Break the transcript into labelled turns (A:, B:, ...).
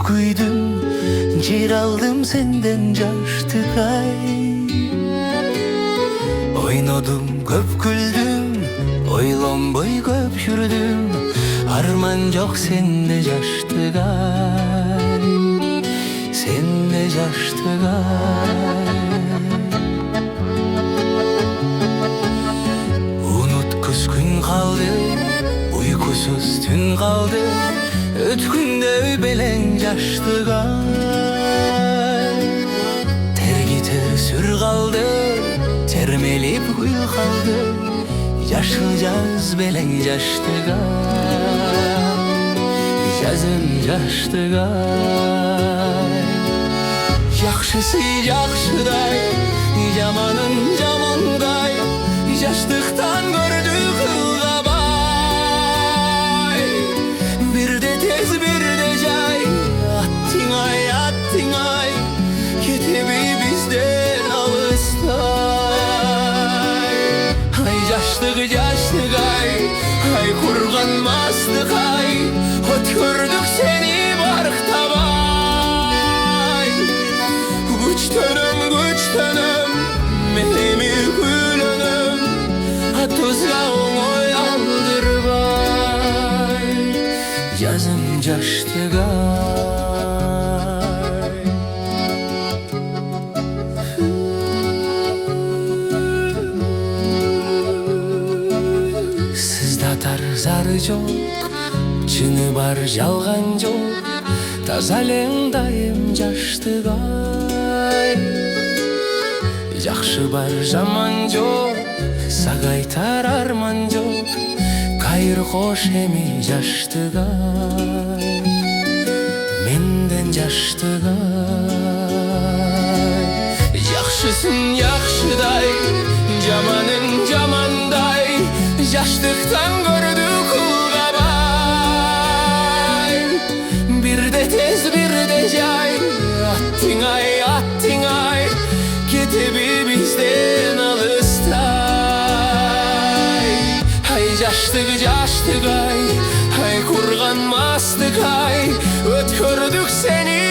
A: күйдüm, жер алдым сенден жаштык ай. Ойнодum, көп күлдüm, ойлонбой көп жүрдüm, арман жок сенде жаштык ай, сенде жаштык ай. Unutkuz gün kaldı, uykusuz tün kaldı, ötkünde belen жаштык ай. Tergite sür kaldı, termelip kuyu kaldı, yaşıl jaz belen жаштык ай, жазым жаштык ай. Жакшысы жакшыдай, жаманын жамандай, жаштыктан көрдүк ылгабай. Бирде тез бирде жай, аттың ай, кетеби бизден алыстай. Ай жаштык ай, ай курганмастык ай, өткөрдүк сени барктабай. Güçtönüm, menimi gülönüm, tuzga oңой алдырбай, жазым жаштык ай. Сыздатар зары жок, чыны бар жалган жок, таза элең дайым жаштык ай. Жакшы бар жаман жок, сагайтар арман жок, кайыр кош эми жаштык ай, менден жаштык ай. Жакшысын жакшыдай, жаманын жамандай, жаштыктан көрдүк ылгабай. Бирде тез бирде жай, аттың ай, кетеби бизден алыстай. Ай жаштык ай, ай курганмастык ай, өткөрдүк сени